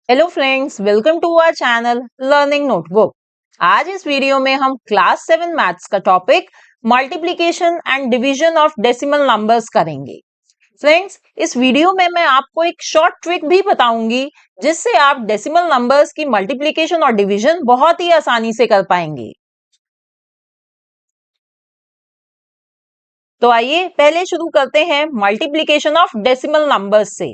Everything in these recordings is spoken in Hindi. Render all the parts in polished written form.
Hello friends, welcome to our channel learning notebook. आज इस वीडियो में हम क्लास 7 मैथ्स का topic multiplication and division of decimal numbers करेंगे। फ्रेंड्स, इस वीडियो में मैं आपको एक शॉर्ट ट्रिक भी बताऊंगी जिससे आप डेसिमल नंबर्स की मल्टीप्लिकेशन और डिवीजन बहुत ही आसानी से कर पाएंगे। तो आइए पहले शुरू करते हैं मल्टीप्लिकेशन ऑफ डेसिमल नंबर्स से।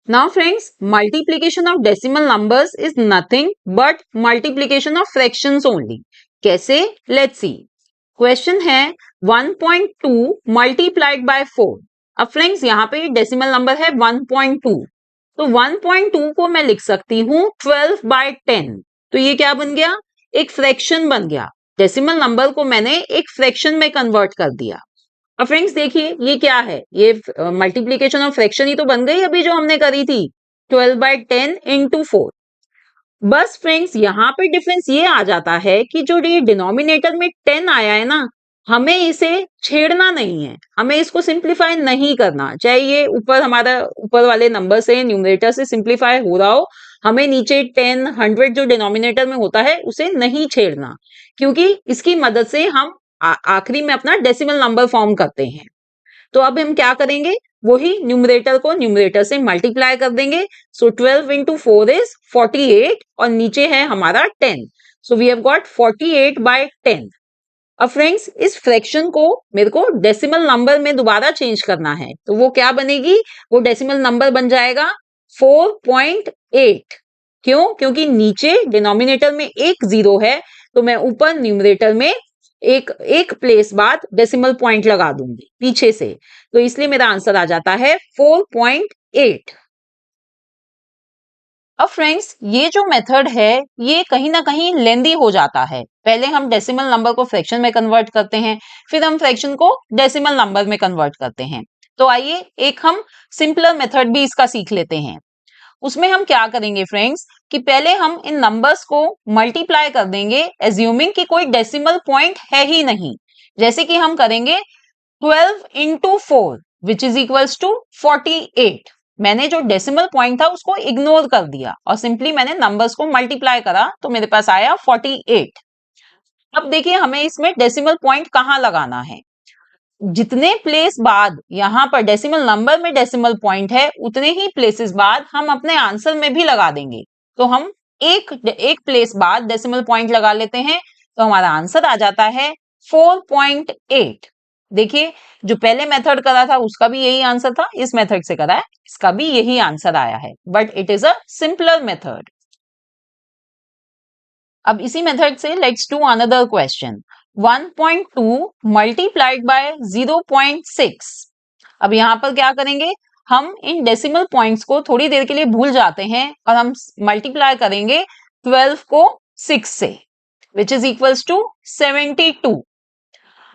Now friends, multiplication of decimal numbers is nothing but multiplication of fractions only. कैसे? Let's see. Question है 1.2 multiplied by 4. अब फ्रेंड्स यहाँ पे डेसिमल नंबर है 1.2, तो 1.2 को मैं लिख सकती हूँ 12 by 10। तो ये क्या बन गया? एक फ्रैक्शन बन गया। डेसिमल नंबर को मैंने एक फ्रैक्शन में कन्वर्ट कर दिया। अब फ्रेंड्स देखिए ये क्या है, ये मल्टीप्लीकेशन ऑफ फ्रैक्शन ही तो बन गई अभी जो हमने करी थी 12 बाई 10 इंटू 4। बस फ्रेंड्स यहाँ पे डिफरेंस ये आ जाता है कि जो ये डिनोमिनेटर में 10 आया है ना, हमें इसे छेड़ना नहीं है, हमें इसको सिंप्लीफाई नहीं करना। चाहे ये ऊपर हमारा ऊपर वाले नंबर से न्यूमरेटर से सिंप्लीफाई हो रहा हो, हमें नीचे 10 100 जो डिनोमिनेटर में होता है उसे नहीं छेड़ना, क्योंकि इसकी मदद से हम आखिरी में अपना डेसिमल नंबर फॉर्म करते हैं। तो अब हम क्या करेंगे, वही न्यूमरेटर को न्यूमरेटर से मल्टीप्लाई कर देंगे। सो 12 इंटू 4 इज 48 और नीचे है हमारा 10। So we have got 48 by 10। अब फ्रेंड्स इस फ्रैक्शन को मेरे को डेसिमल नंबर में दोबारा चेंज करना है, तो वो क्या बनेगी, वो डेसिमल नंबर बन जाएगा 4.8। क्यों? क्योंकि नीचे डिनोमिनेटर में एक जीरो है, तो मैं ऊपर न्यूमरेटर में एक प्लेस बाद डेसिमल पॉइंट लगा दूंगी पीछे से, तो इसलिए मेरा आंसर आ जाता है 4.8। अब फ्रेंड्स ये जो मेथड है ये कहीं ना कहीं लेंदी हो जाता है। पहले हम डेसिमल नंबर को फ्रैक्शन में कन्वर्ट करते हैं, फिर हम फ्रैक्शन को डेसिमल नंबर में कन्वर्ट करते हैं। तो आइए एक हम सिंपलर मेथड भी इसका सीख लेते हैं। उसमें हम क्या करेंगे फ्रेंड्स कि पहले हम इन नंबर्स को मल्टीप्लाई कर देंगे एज्यूमिंग कि कोई डेसिमल पॉइंट है ही नहीं। जैसे कि हम करेंगे 12 into 4 which is equals to 48। मैंने जो डेसिमल पॉइंट था उसको इग्नोर कर दिया और सिंपली मैंने नंबर्स को मल्टीप्लाई करा, तो मेरे पास आया 48। अब देखिए हमें इसमें डेसिमल पॉइंट कहाँ लगाना है। जितने प्लेस बाद यहां पर डेसिमल नंबर में डेसिमल पॉइंट है उतने ही प्लेसेस बाद हम अपने आंसर में भी लगा देंगे। तो हम एक प्लेस बाद डेसिमल पॉइंट लगा लेते हैं, तो हमारा आंसर आ जाता है 4.8। देखिए जो पहले मेथड करा था उसका भी यही आंसर था, इस मेथड से करा है इसका भी यही आंसर आया है, but it is a simpler method. अब इसी मेथड से let's do another question 1.2 multiplied bye 0.6। अब यहां पर क्या करेंगे, हम इन डेसिमल पॉइंट्स को थोड़ी देर के लिए भूल जाते हैं और हम मल्टीप्लाई करेंगे 12 को 6 से, विच इज इक्वल्स टू 72।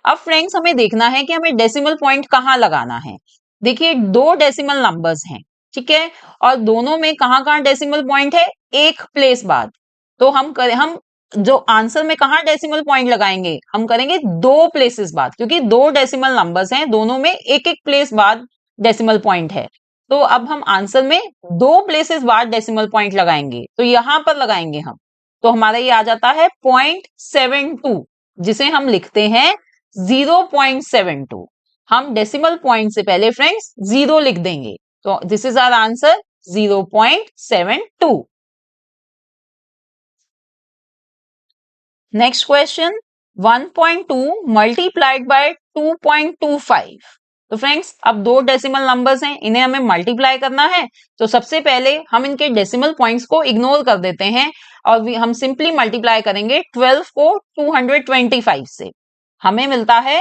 अब फ्रेंड्स हमें देखना है कि हमें डेसिमल पॉइंट कहाँ लगाना है। देखिए दो डेसिमल नंबर्स हैं, ठीक है, और दोनों में कहाँ डेसिमल पॉइंट है, एक प्लेस बाद। तो हम जो आंसर में कहाँ डेसिमल पॉइंट लगाएंगे, हम करेंगे दो प्लेसेस बाद, क्योंकि दो डेसिमल नंबर्स हैं, दोनों में एक एक प्लेस बाद डेसिमल पॉइंट है। तो अब हम आंसर में दो प्लेसेस बाद डेसिमल पॉइंट लगाएंगे, तो यहां पर लगाएंगे हम, तो हमारा ये आ जाता है 0.72, जिसे हम लिखते हैं 0.72। हम डेसिमल पॉइंट से पहले फ्रेंड्स जीरो लिख देंगे, तो this is our answer 0.72। Next question 1.2 multiplied by 2.25। तो फ्रेंड्स अब दो डेसिमल नंबर्स हैं, इन्हें हमें मल्टीप्लाई करना है, तो सबसे पहले हम इनके डेसिमल पॉइंट्स को इग्नोर कर देते हैं और हम सिंपली मल्टीप्लाई करेंगे 12 को 225 से। हमें मिलता है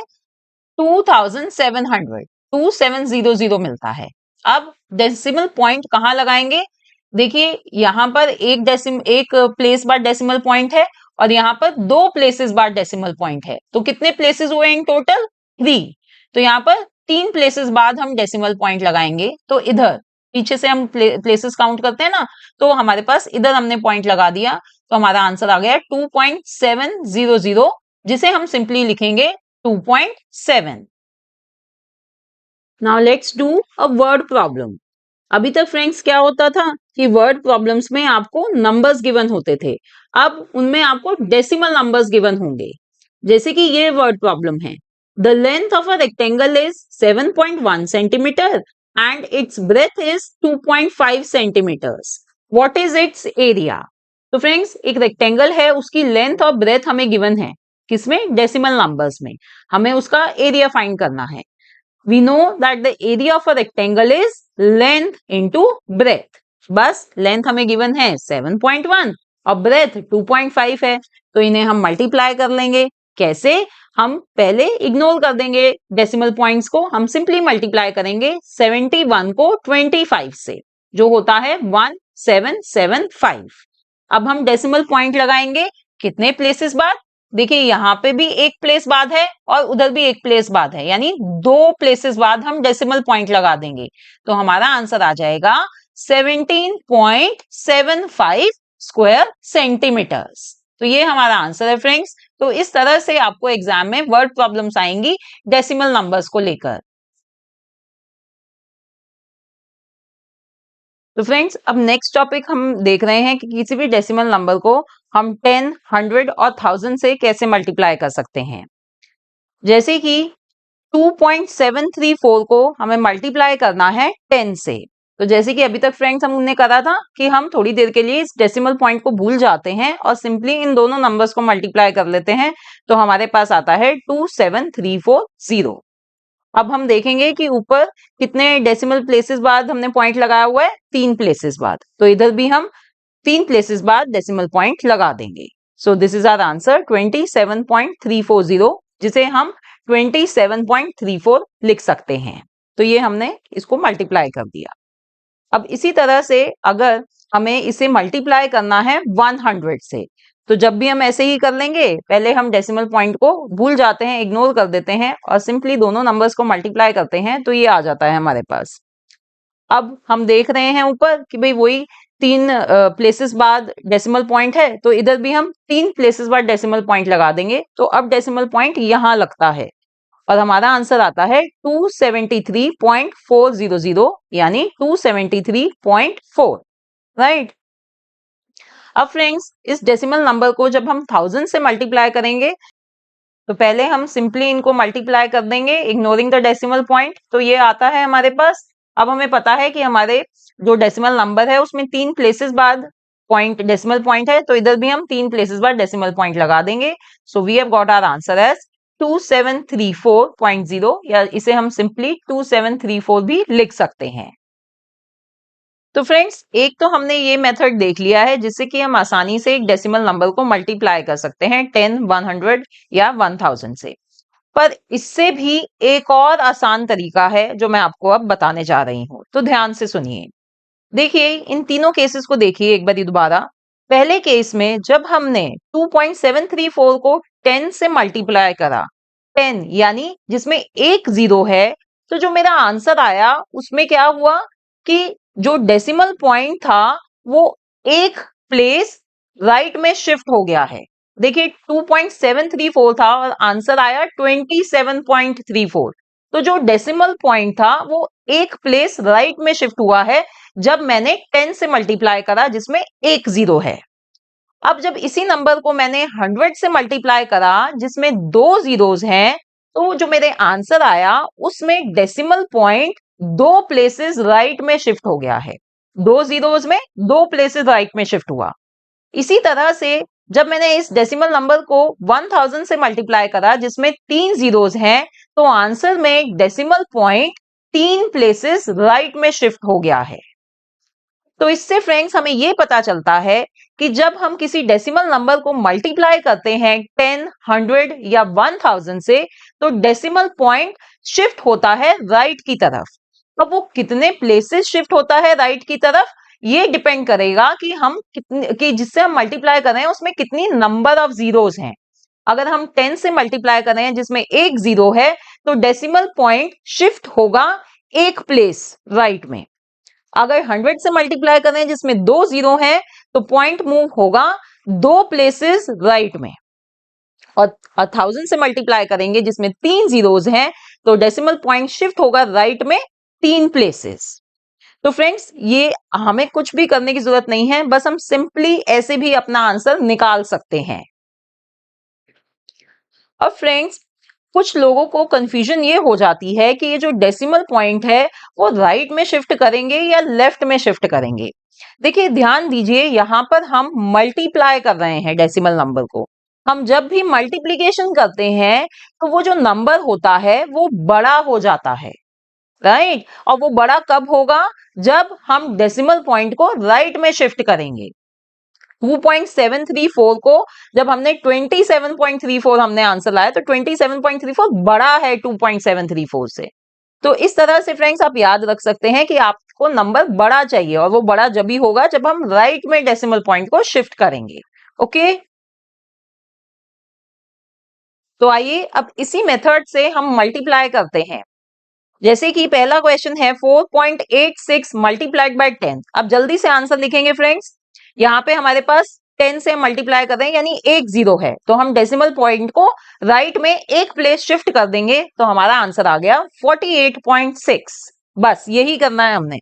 2700, 2700 मिलता है। अब डेसिमल पॉइंट कहाँ लगाएंगे, देखिए यहां पर एक प्लेस बाद डेसिमल पॉइंट है और यहाँ पर दो प्लेसेस बाद डेसिमल पॉइंट है, तो कितने प्लेसेस हुए इन टोटल 3। तो यहाँ पर 3 प्लेसेस बाद हम डेसिमल पॉइंट लगाएंगे, तो इधर पीछे से हम प्लेसेस काउंट करते हैं ना, तो हमारे पास इधर हमने पॉइंट लगा दिया, तो हमारा आंसर आ गया 2.700, जिसे हम सिंपली लिखेंगे 2.7। Now let's do a word problem. अभी तक फ्रेंड्स क्या होता था कि वर्ड प्रॉब्लम्स में आपको नंबर्स गिवन होते थे, अब उनमें आपको डेसिमल नंबर्स गिवन होंगे। जैसे कि ये वर्ड प्रॉब्लम है, the length of a rectangle is 7.1 centimetre and its breadth is 2.5 centimetres, what is its area. तो फ्रेंड्स एक रेक्टेंगल है, उसकी लेंथ और ब्रेथ हमें गिवन है, किसमें, डेसिमल नंबर्स में। हमें उसका एरिया फाइंड करना है। we know that the area of a rectangle is length into breadth। बस लेंथ हमें गिवन है 7.1 और ब्रेथ 2.5 है, तो इन्हें हम मल्टीप्लाई कर लेंगे। कैसे, हम पहले इग्नोर कर देंगे डेसिमल पॉइंट्स को, हम सिंपली मल्टीप्लाई करेंगे 71 को 25 से, जो होता है 1775। अब हम डेसिमल पॉइंट लगाएंगे कितने प्लेसेस बाद, देखिए यहाँ पे भी एक प्लेस बाद है और उधर भी एक प्लेस बाद है, यानी 2 प्लेसेस बाद हम डेसिमल पॉइंट लगा देंगे, तो हमारा आंसर आ जाएगा 17.75 स्क्वायर सेंटीमीटर्स। तो ये हमारा आंसर है फ्रेंड्स। तो इस तरह से आपको एग्जाम में वर्ड प्रॉब्लम्स आएंगी डेसिमल नंबर्स को लेकर। तो फ्रेंड्स अब नेक्स्ट टॉपिक हम देख रहे हैं कि किसी भी डेसिमल नंबर को हम 10, 100 और 1000 से कैसे मल्टीप्लाई कर सकते हैं। जैसे कि 2.734 को हमें मल्टीप्लाई करना है 10 से। तो जैसे कि अभी तक फ्रेंड्स हमने करा था कि हम थोड़ी देर के लिए इस डेसिमल पॉइंट को भूल जाते हैं और सिंपली इन दोनों नंबर्स को मल्टीप्लाई कर लेते हैं, तो हमारे पास आता है 27340। अब हम देखेंगे कि ऊपर कितने डेसिमल प्लेसेस बाद हमने पॉइंट लगाया हुआ है, 3 प्लेसेस बाद, तो इधर भी हम 3 प्लेसेस बाद डेसिमल पॉइंट लगा देंगे। So this is our answer 27.340, जिसे हम 27.34 लिख सकते हैं। तो ये हमने इसको मल्टीप्लाई कर दिया। अब इसी तरह से अगर हमें इसे मल्टीप्लाई करना है 100 से, तो जब भी हम ऐसे ही कर लेंगे, पहले हम डेसिमल पॉइंट को भूल जाते हैं, इग्नोर कर देते हैं और सिंपली दोनों नंबर्स को मल्टीप्लाई करते हैं, तो ये आ जाता है हमारे पास। अब हम देख रहे हैं ऊपर कि भाई वही 3 प्लेसेस बाद डेसिमल पॉइंट है, तो इधर भी हम 3 प्लेसेस बाद डेसिमल पॉइंट लगा देंगे, तो अब डेसिमल पॉइंट यहां लगता है और हमारा आंसर आता है 273.400, यानी 273.4, राइट। अब फ्रेंड्स इस डेसिमल नंबर को जब हम 1000 से मल्टीप्लाई करेंगे, तो पहले हम सिंपली इनको मल्टीप्लाई कर देंगे इग्नोरिंग द डेसिमल पॉइंट, तो ये आता है हमारे पास। अब हमें पता है कि हमारे जो डेसिमल नंबर है उसमें 3 प्लेसेस बाद पॉइंट डेसिमल पॉइंट है, तो इधर भी हम 3 प्लेसेस बाद डेसिमल पॉइंट लगा देंगे। So we have got our answer as 2734.0, या इसे हम सिंपली 2734 भी लिख सकते हैं। तो फ्रेंड्स एक तो हमने ये मेथड देख लिया है जिससे कि हम आसानी से एक डेसिमल नंबर को मल्टीप्लाई कर सकते हैं 10, 100 या 1000 से। पर इससे भी एक और आसान तरीका है जो मैं आपको अब बताने जा रही हूं, तो ध्यान से सुनिए। देखिए इन तीनों केसेस को देखिए एक बार दोबारा। पहले केस में जब हमने 2.734 को 10 से मल्टीप्लाई करा, 10 यानी जिसमें एक जीरो है, तो जो मेरा आंसर आया उसमें क्या हुआ कि जो डेसिमल पॉइंट था वो एक प्लेस राइट में शिफ्ट हो गया है। देखिए 2.734 था और आंसर आया 27.34, तो जो डेसिमल पॉइंट था वो एक प्लेस राइट में शिफ्ट हुआ है जब मैंने 10 से मल्टीप्लाई करा जिसमें एक जीरो है। अब जब इसी नंबर को मैंने 100 से मल्टीप्लाई करा जिसमें 2 जीरोस हैं, तो जो मेरे आंसर आया उसमें डेसिमल पॉइंट 2 प्लेसेस राइट में शिफ्ट हो गया है। 2 जीरोस में 2 प्लेसेस राइट में शिफ्ट हुआ। इसी तरह से जब मैंने इस डेसिमल नंबर को 1000 से मल्टीप्लाई करा जिसमें 3 जीरोस हैं, तो आंसर में डेसिमल पॉइंट 3 प्लेसेस राइट में शिफ्ट हो गया है। तो इससे फ्रेंड्स हमें यह पता चलता है कि जब हम किसी डेसिमल नंबर को मल्टीप्लाई करते हैं 10, 100 या 1000 से, तो डेसिमल पॉइंट शिफ्ट होता है राइट की तरफ। अब वो कितने प्लेसेस शिफ्ट होता है राइट की तरफ, ये डिपेंड करेगा कि हम कितने कि जिससे हम मल्टीप्लाई कर रहे हैं उसमें कितनी नंबर ऑफ जीरोस हैं। अगर हम 10 से मल्टीप्लाई कर रहे हैं जिसमें एक जीरो है, तो डेसिमल पॉइंट शिफ्ट होगा एक प्लेस राइट में। अगर 100 से मल्टीप्लाई कर रहे हैं जिसमें 2 जीरो हैं, तो पॉइंट मूव होगा 2 प्लेसेस राइट में। और 1000 से मल्टीप्लाई करेंगे जिसमें 3 जीरोस हैं, तो डेसिमल पॉइंट शिफ्ट होगा राइट में 3 प्लेसेस। तो फ्रेंड्स ये हमें कुछ भी करने की जरूरत नहीं है, बस हम सिंपली ऐसे भी अपना आंसर निकाल सकते हैं। अब फ्रेंड्स कुछ लोगों को कंफ्यूजन ये हो जाती है कि ये जो डेसिमल पॉइंट है वो राइट में शिफ्ट करेंगे या लेफ्ट में शिफ्ट करेंगे। देखिए ध्यान दीजिए, यहाँ पर हम मल्टीप्लाई कर रहे हैं डेसिमल नंबर को। हम जब भी मल्टीप्लीकेशन करते हैं तो वो जो नंबर होता है वो बड़ा हो जाता है, राइट। और वो बड़ा कब होगा? जब हम डेसिमल पॉइंट को राइट में शिफ्ट करेंगे। 2.734 को जब हमने 27.34 हमने आंसर लाया तो 27.34 बड़ा है 2.734 से। तो इस तरह से फ्रेंड्स आप याद रख सकते हैं कि आपको नंबर बड़ा चाहिए, और वो बड़ा जब भी होगा जब हम राइट में डेसिमल पॉइंट को शिफ्ट करेंगे। ओके, तो आइए अब इसी मेथड से हम मल्टीप्लाई करते हैं। जैसे कि पहला क्वेश्चन है 4.86 मल्टीप्लाइड बाय 10। अब जल्दी से आंसर लिखेंगे फ्रेंड्स। यहाँ पे हमारे पास 10 से मल्टीप्लाई कर रहे हैं यानी एक जीरो है, तो हम डेसिमल पॉइंट को राइट में एक प्लेस शिफ्ट कर देंगे तो हमारा आंसर आ गया 48.6। बस यही करना है हमने।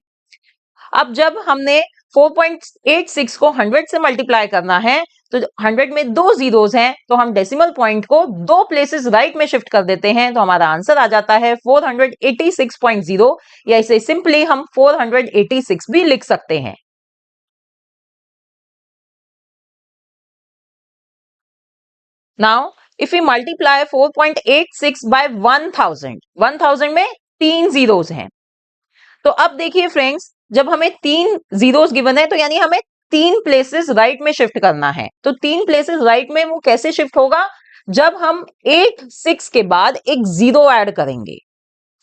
अब जब हमने 4.86 को 100 से मल्टीप्लाई करना है तो 100 में दो जीरोस हैं, तो हम डेसिमल पॉइंट को दो प्लेसेस राइट में शिफ्ट कर देते हैं तो हमारा आंसर आ जाता है 486.0, या इसे सिंपली हम 486 भी लिख सकते हैं। Now if we multiply 4.86 by 1000 में तीन जीरोस हैं। तो अब देखिए फ्रेंड्स, जब हमें तीन जीरोस गिवन है तो यानी हमें तीन प्लेसेस राइट में शिफ्ट करना है। तो तीन प्लेसेस राइट में वो कैसे शिफ्ट होगा? जब हम 8 6 के बाद एक जीरो ऐड करेंगे,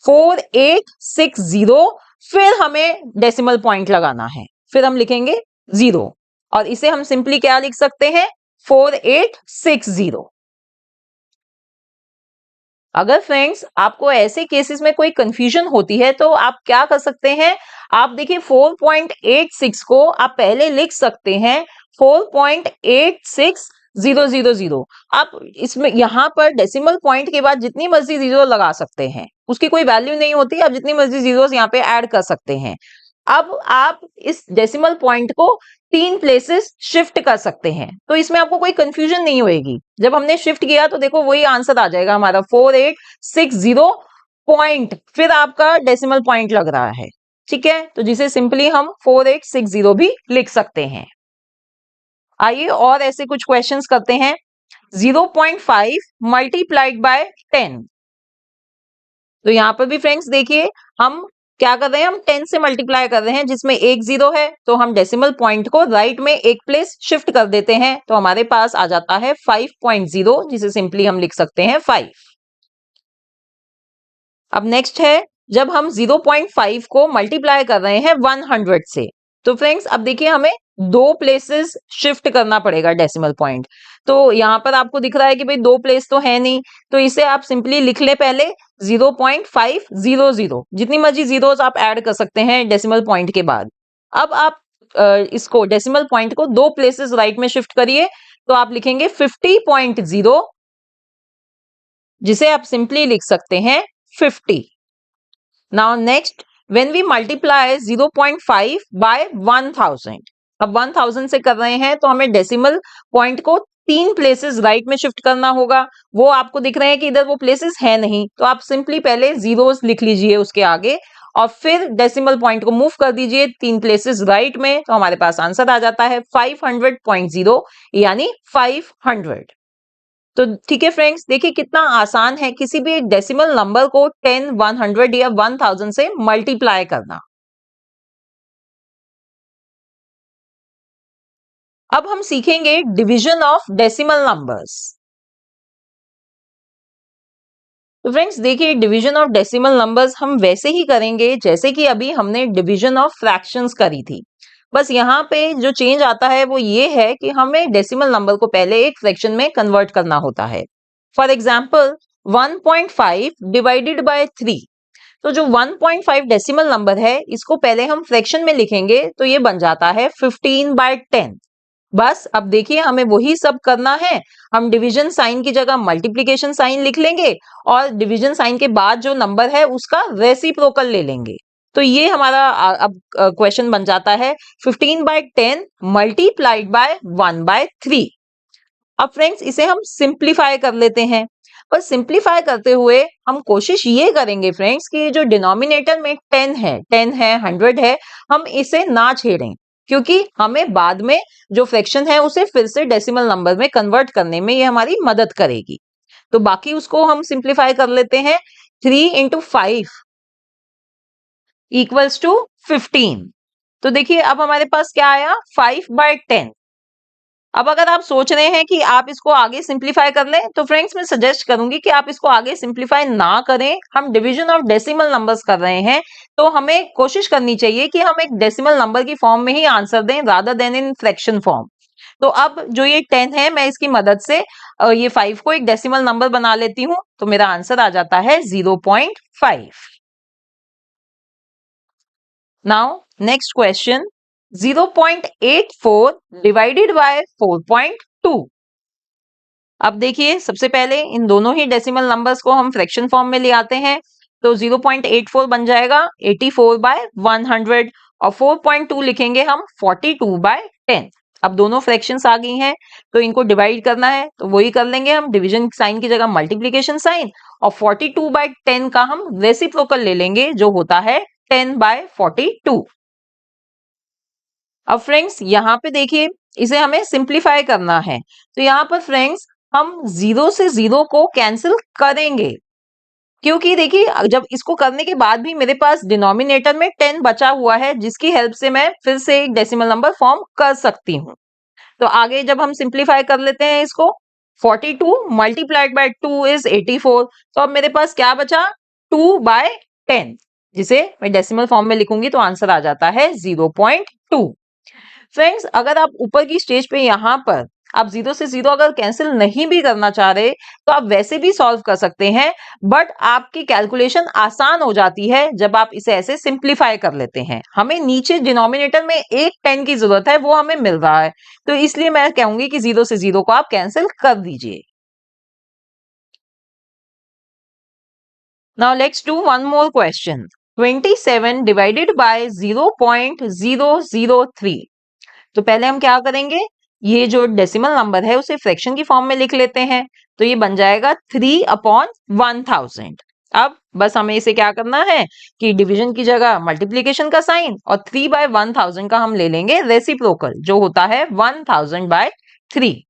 4860, फिर हमें डेसिमल पॉइंट लगाना है, फिर हम लिखेंगे जीरो, और इसे हम सिंपली क्या लिख सकते हैं? 4860। अगर फ्रेंड्स आपको ऐसे केसेस में कोई कंफ्यूजन होती है तो आप क्या कर सकते हैं? आप देखिए 4.86 को आप पहले लिख सकते हैं 4.86000। आप इसमें यहां पर डेसिमल पॉइंट के बाद जितनी मर्जी जीरो लगा सकते हैं, उसकी कोई वैल्यू नहीं होती, आप जितनी मर्जी जीरोस यहाँ पे ऐड कर सकते हैं। अब आप इस डेसिमल पॉइंट को तीन प्लेसेस शिफ्ट कर सकते हैं, तो इसमें आपको कोई कंफ्यूजन नहीं होएगी। जब हमने शिफ्ट किया तो देखो वही आंसर आ जाएगा हमारा 4860 पॉइंट, फिर आपका डेसिमल पॉइंट लग रहा है, ठीक है। तो जिसे सिंपली हम 4860 भी लिख सकते हैं। आइए और ऐसे कुछ क्वेश्चंस करते हैं। 0.5 मल्टीप्लाइड बाय 10। तो यहां पर भी फ्रेंड्स देखिए हम क्या कर रहे हैं, हम 10 से मल्टीप्लाई कर रहे हैं जिसमें एक जीरो है, तो हम डेसिमल पॉइंट को राइट में एक प्लेस शिफ्ट कर देते हैं तो हमारे पास आ जाता है 5.0, जिसे सिंपली हम लिख सकते हैं 5। अब नेक्स्ट है, जब हम 0.5 को मल्टीप्लाई कर रहे हैं 100 से, तो फ्रेंड्स अब देखिए हमें दो प्लेसेस शिफ्ट करना पड़ेगा डेसिमल पॉइंट। तो यहां पर आपको दिख रहा है कि भाई दो प्लेस तो है नहीं, तो इसे आप सिंपली लिख ले पहले 0.500। जितनी मर्जी जीरोस आप ऐड कर सकते हैं डेसिमल पॉइंट के बाद। अब आप इसको डेसिमल पॉइंट को दो प्लेसेस राइट में शिफ्ट करिए तो आप लिखेंगे 50.0, जिसे आप सिंपली लिख सकते हैं 50। Now next, when we multiply 0.5 by 1000। अब 1000 से कर रहे हैं तो हमें डेसिमल पॉइंट को तीन प्लेसेस राइट में शिफ्ट करना होगा। वो आपको दिख रहे हैं कि इधर वो प्लेसेस है नहीं, तो आप सिंपली पहले जीरोस लिख लीजिए उसके आगे और फिर डेसिमल पॉइंट को मूव कर दीजिए तीन प्लेसेस राइट में, तो हमारे पास आंसर आ जाता है 500.0 यानी 500। तो ठीक है फ्रेंड्स, देखिए कितना आसान है किसी भी एक डेसिमल नंबर को 10, 100 या 1000 से मल्टीप्लाई करना। अब हम सीखेंगे डिवीजन ऑफ डेसिमल नंबर्स। तो फ्रेंड्स देखिए, डिवीजन ऑफ डेसिमल नंबर्स हम वैसे ही करेंगे जैसे कि अभी हमने डिवीजन ऑफ फ्रैक्शंस करी थी। बस यहाँ पे जो चेंज आता है वो ये है कि हमें डेसिमल नंबर को पहले एक फ्रैक्शन में कन्वर्ट करना होता है। For example 1.5 divided by 3। तो जो 1.5 डेसिमल नंबर है इसको पहले हम फ्रैक्शन में लिखेंगे तो ये बन जाता है 15/10। बस अब देखिए हमें वही सब करना है। हम डिवीजन साइन की जगह मल्टीप्लिकेशन साइन लिख लेंगे और डिवीजन साइन के बाद जो नंबर है उसका रेसिप्रोकल ले लेंगे। तो ये हमारा अब क्वेश्चन बन जाता है 15/10 मल्टीप्लाइड बाय 1/3। अब फ्रेंड्स इसे हम सिंप्लीफाई कर लेते हैं, पर सिंप्लीफाई करते हुए हम कोशिश ये करेंगे फ्रेंड्स कि जो डिनोमिनेटर में 10 है 100 है, हम इसे ना छेड़ें, क्योंकि हमें बाद में जो फ्रैक्शन है उसे फिर से डेसिमल नंबर में कन्वर्ट करने में ये हमारी मदद करेगी। तो बाकी उसको हम सिंप्लीफाई कर लेते हैं। 3 इंटू 5 इक्वल्स टू 15। तो देखिए अब हमारे पास क्या आया 5/10। अब अगर आप सोच रहे हैं कि आप इसको आगे सिंप्लीफाई कर लें, तो फ्रेंड्स मैं सजेस्ट करूंगी कि आप इसको आगे सिंप्लीफाई ना करें। हम डिवीजन ऑफ डेसिमल नंबर्स कर रहे हैं, तो हमें कोशिश करनी चाहिए कि हम एक डेसिमल नंबर की फॉर्म में ही आंसर दें rather then in fraction form. तो अब जो ये 10 है, मैं इसकी मदद से ये 5 को एक डेसिमल नंबर बना लेती हूँ, तो मेरा आंसर आ जाता है 0.5। Now next question 0.84 divided by 4.2। अब देखिए सबसे पहले इन दोनों ही डेसिमल नंबर्स को हम फ्रैक्शन फॉर्म में ले आते हैं, तो 0.84 बन जाएगा 84/100 और 4.2 लिखेंगे हम 42/10। अब दोनों फ्रैक्शंस आ गई हैं, तो इनको डिवाइड करना है, तो वही कर लेंगे हम, डिवीजन साइन की जगह मल्टीप्लीकेशन साइन, और 42/10 का हम रेसिप्रोकल ले लेंगे जो होता है 10/42। अब फ्रेंड्स यहाँ पे देखिए इसे हमें सिंप्लीफाई करना है, तो यहाँ पर फ्रेंड्स हम 0 से 0 को कैंसिल करेंगे, क्योंकि देखिए जब इसको करने के बाद भी मेरे पास डिनोमिनेटर में 10 बचा हुआ है, जिसकी हेल्प से मैं फिर से एक डेसिमल नंबर फॉर्म कर सकती हूँ। तो आगे जब हम सिंप्लीफाई कर लेते हैं इसको, 42 मल्टीप्लाइड बाय 2 इज 84। तो अब मेरे पास क्या बचा 2/10, जिसे मैं डेसिमल फॉर्म में लिखूंगी तो आंसर आ जाता है 0.2। फ्रेंड्स अगर आप ऊपर की स्टेज पे यहाँ पर आप 0 से 0 अगर कैंसिल नहीं भी करना चाह रहे, तो आप वैसे भी सॉल्व कर सकते हैं, बट आपकी कैलकुलेशन आसान हो जाती है जब आप इसे ऐसे सिंप्लीफाई कर लेते हैं। हमें नीचे डिनोमिनेटर में एक 10 की जरूरत है, वो हमें मिल रहा है, तो इसलिए मैं कहूंगी कि 0 से 0 को आप कैंसिल कर दीजिए। Now let's do one more question 27 divided by 0.003। तो पहले हम क्या करेंगे, ये जो डेसिमल नंबर है उसे फ्रैक्शन की फॉर्म में लिख लेते हैं, तो ये बन जाएगा 3/1000। अब बस हमें इसे क्या करना है कि डिवीजन की जगह मल्टीप्लीकेशन का साइन, और 3/1000 का हम ले लेंगे रेसिप्रोकल जो होता है 1000/3।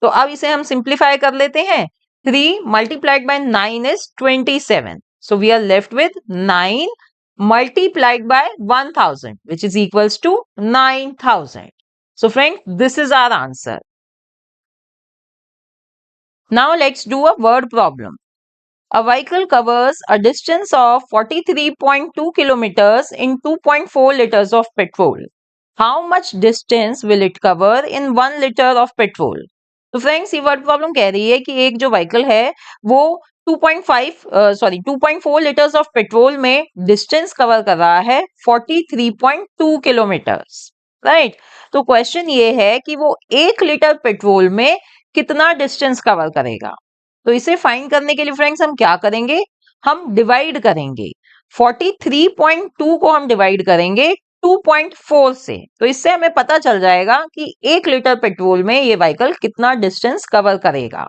तो अब इसे हम सिंप्लीफाई कर लेते हैं। 3 multiplied by 9 is 27, so we are left with 9 multiplied by 1000 which is equals to 9000. So friends, this is our answer. Now let's do a word problem. A vehicle covers a distance of 43.2 kilometers in 2.4 liters of petrol. How much distance will it cover in 1 liter of petrol? तो फ्रेंड्स ये वर्ड प्रॉब्लम कह रही है कि एक जो व्हीकल है वो 2.4 लीटर्स ऑफ पेट्रोल में डिस्टेंस कवर कर रहा है 43.2 किलोमीटर्स, राइट। तो क्वेश्चन ये है कि वो 1 लीटर पेट्रोल में कितना डिस्टेंस कवर करेगा। तो इसे फाइंड करने के लिए फ्रेंड्स हम क्या करेंगे, हम डिवाइड करेंगे 43.2 को हम डिवाइड करेंगे 2.4 से, तो इससे हमें पता चल जाएगा कि 1 लीटर पेट्रोल में ये व्हीकल कितना डिस्टेंस कवर करेगा।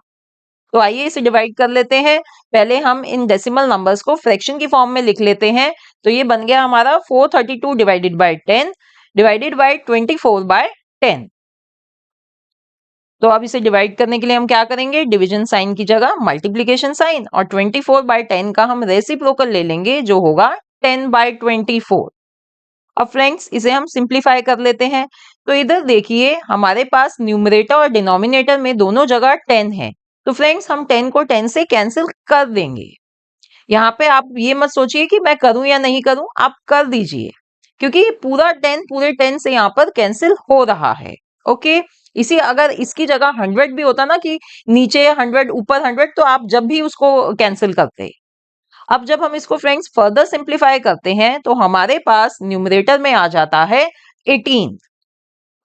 तो आइए इसे डिवाइड कर लेते हैं। पहले हम इन डेसिमल नंबर्स को फ्रैक्शन की फॉर्म में लिख लेते हैं, तो ये बन गया हमारा 432 डिवाइडेड बाय 10 डिवाइडेड बाय 24/10। तो अब इसे डिवाइड करने के लिए हम क्या करेंगे, डिवीजन साइन की जगह मल्टीप्लीकेशन साइन, और 24/10 का हम रेसिप्रोकल ले लेंगे जो होगा 10/24। अब फ्रेंड्स इसे हम सिंप्लीफाई कर लेते हैं, तो इधर देखिए हमारे पास न्यूमरेटर और डिनोमिनेटर में दोनों जगह 10 है, तो फ्रेंड्स हम 10 को 10 से कैंसिल कर देंगे। यहाँ पे आप ये मत सोचिए कि मैं करूं या नहीं करूं, आप कर दीजिए, क्योंकि पूरा 10 पूरे 10 से यहाँ पर कैंसिल हो रहा है। ओके, इसी अगर इसकी जगह 100 भी होता ना कि नीचे 100 ऊपर 100, तो आप जब भी उसको कैंसिल करते। अब जब हम इसको फ्रेंड्स फर्दर सिंप्लीफाई करते हैं तो हमारे पास न्यूमरेटर में आ जाता है 18।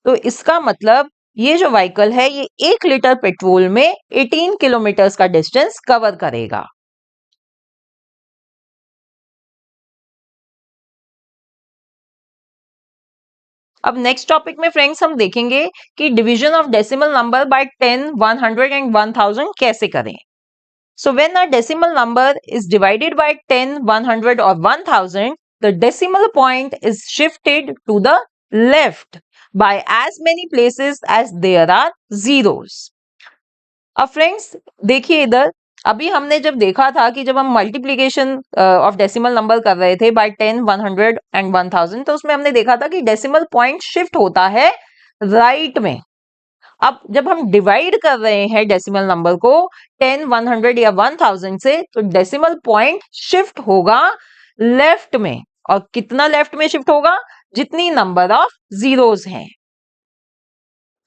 तो इसका मतलब ये जो व्हीकल है ये 1 लीटर पेट्रोल में 18 किलोमीटर्स का डिस्टेंस कवर करेगा। अब नेक्स्ट टॉपिक में फ्रेंड्स हम देखेंगे कि division of decimal number by 10, 100 and 1000 कैसे करें। So when a decimal number is divided by 10, 100 or 1000, the decimal point is shifted to the left by as many places as there are zeros. अब फ्रेंड्स देखिए इधर, अभी हमने जब देखा था कि जब हम मल्टीप्लीकेशन ऑफ डेसिमल नंबर कर रहे थे बाय 10, 100 एंड 1000, तो उसमें हमने देखा था कि डेसिमल पॉइंट शिफ्ट होता है राइट में। अब जब हम डिवाइड कर रहे हैं डेसिमल नंबर को 10, 100 या 1000 से, तो डेसिमल पॉइंट शिफ्ट होगा लेफ्ट में। और कितना लेफ्ट में शिफ्ट होगा? जितनी नंबर ऑफ जीरोस हैं।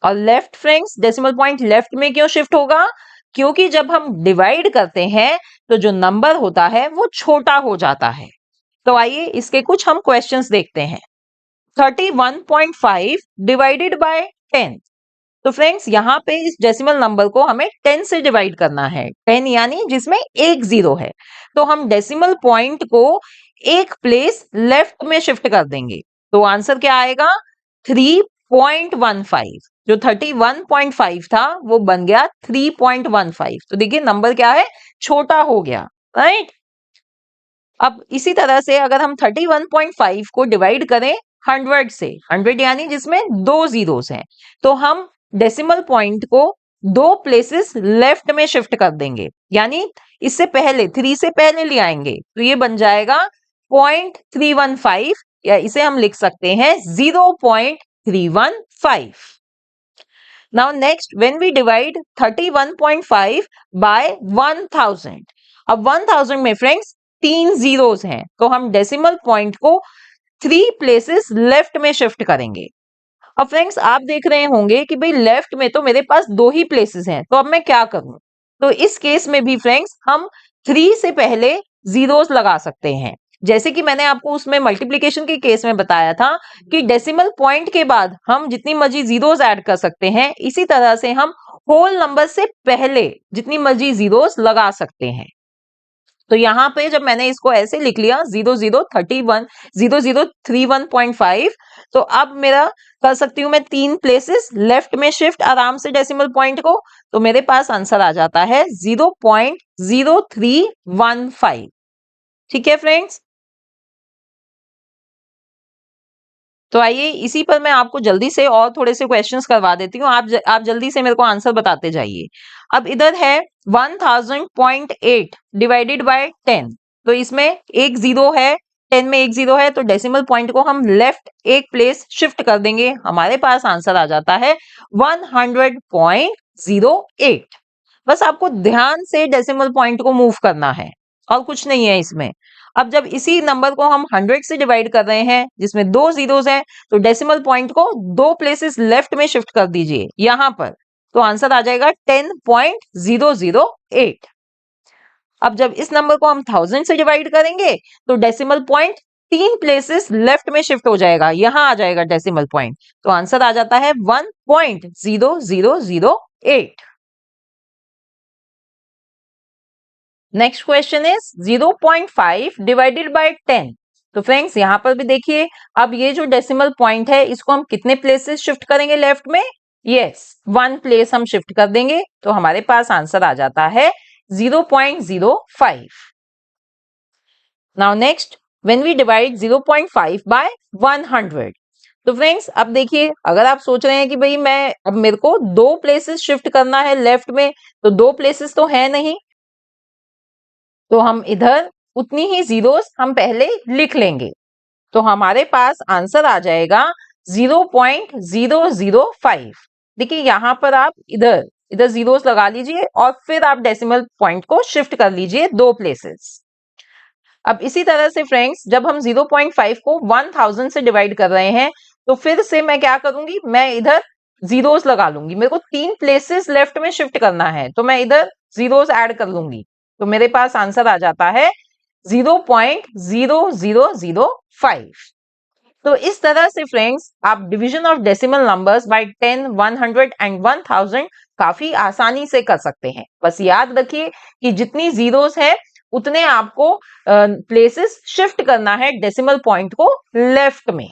और left friends, decimal point left में क्यों शिफ्ट होगा? क्योंकि जब हम डिवाइड करते हैं तो जो नंबर होता है वो छोटा हो जाता है। तो आइए इसके कुछ हम क्वेश्चंस देखते हैं। 31.5 डिवाइडेड बाय 10। तो फ्रेंड्स यहाँ पे इस डेसिमल नंबर को हमें 10 से डिवाइड करना है। 10 यानी जिसमें एक जीरो है। तो हम डेसिमल पॉइंट को एक प्लेस लेफ्ट में शिफ्ट कर देंगे। तो आंसर क्या आएगा? 3.15। जो 31.5 था वो बन गया 3.15। तो देखिए नंबर क्या है? छोटा हो गया, राइट। अब इसी तरह से अगर हम 31.5 को डिवाइड करें 100 से, 100 यानी जिसमें दो जीरोस हैं, तो हम डेसिमल पॉइंट को दो प्लेसेस लेफ्ट में शिफ्ट कर देंगे। यानी इससे पहले 3 से पहले ले आएंगे, तो ये बन जाएगा 0.315, या इसे हम लिख सकते हैं 0.315। Now next, when we divide 31.5 by 1000, अब 1000 में फ्रेंड्स 3 जीरोस हैं, तो हम डेसिमल पॉइंट को 3 प्लेसेस लेफ्ट में शिफ्ट करेंगे। अब फ्रेंड्स आप देख रहे होंगे कि भाई लेफ्ट में तो मेरे पास 2 ही प्लेसेस हैं, तो अब मैं क्या करूं? तो इस केस में भी फ्रेंड्स हम 3 से पहले जीरोस लगा सकते हैं। जैसे कि मैंने आपको उसमें मल्टीप्लिकेशन के केस में बताया था कि डेसिमल पॉइंट के बाद हम जितनी मर्जी जीरोस ऐड कर सकते हैं, इसी तरह से हम होल नंबर से पहले जितनी मर्जी जीरोस लगा सकते हैं। तो यहाँ पे जब मैंने इसको ऐसे लिख लिया 0031.5, तो अब मेरा कर सकती हूँ मैं 3 प्लेसेस लेफ्ट में शिफ्ट आराम से डेसिमल पॉइंट को, तो मेरे पास आंसर आ जाता है 0.0315। ठीक है फ्रेंड्स। तो आइए इसी पर मैं आपको जल्दी से और थोड़े से क्वेश्चंस करवा देती हूँ। आप जल्दी से मेरे को आंसर बताते जाइए। अब इधर है 1000.8 डिवाइडेड बाय 10, तो इसमें एक जीरो है, 10 में एक जीरो है, तो डेसिमल पॉइंट को हम लेफ्ट एक प्लेस शिफ्ट कर देंगे। हमारे पास आंसर आ जाता है 100.08। बस आपको ध्यान से डेसिमल पॉइंट को मूव करना है और कुछ नहीं है इसमें। अब जब इसी नंबर को हम 100 से डिवाइड कर रहे हैं जिसमें दो जीरोस हैं, तो डेसिमल पॉइंट को दो प्लेसेस लेफ्ट में शिफ्ट कर दीजिए यहां पर, तो आंसर आ जाएगा 10.008। अब जब इस नंबर को हम 1000 से डिवाइड करेंगे तो डेसिमल पॉइंट 3 प्लेसेस लेफ्ट में शिफ्ट हो जाएगा, यहां आ जाएगा डेसिमल पॉइंट, तो आंसर आ जाता है 1.0008। Next question is 0.5 divided by 10। तो फ्रेंड्स यहां पर भी देखिए, अब ये जो डेसिमल पॉइंट है इसको हम कितने प्लेसेस शिफ्ट करेंगे लेफ्ट में? यस, 1 प्लेस हम शिफ्ट कर देंगे, तो हमारे पास आंसर आ जाता है 0.05। Now next, when we divide 0.5 by 100। तो फ्रेंड्स अब देखिए, अगर आप सोच रहे हैं कि भाई अब मेरे को दो प्लेसेस शिफ्ट करना है लेफ्ट में, तो दो प्लेसेस तो है नहीं, तो हम इधर उतनी ही जीरोस हम पहले लिख लेंगे, तो हमारे पास आंसर आ जाएगा 0.005। देखिए यहां पर आप इधर इधर जीरोस लगा लीजिए और फिर आप डेसिमल पॉइंट को शिफ्ट कर लीजिए दो प्लेसेस। अब इसी तरह से फ्रेंड्स जब हम 0.5 को 1000 से डिवाइड कर रहे हैं, तो फिर से मैं क्या करूंगी, मैं इधर जीरोस लगा लूंगी। मेरे को 3 प्लेसेस लेफ्ट में शिफ्ट करना है, तो मैं इधर जीरोस ऐड कर लूंगी, तो मेरे पास आंसर आ जाता है 0.0005। तो इस तरह से फ्रेंड्स आप division of decimal numbers by 10, 100 and 1000 काफी आसानी से कर सकते हैं। बस याद रखिए कि जितनी जीरोस है उतने आपको प्लेसेस शिफ्ट करना है डेसिमल पॉइंट को लेफ्ट में।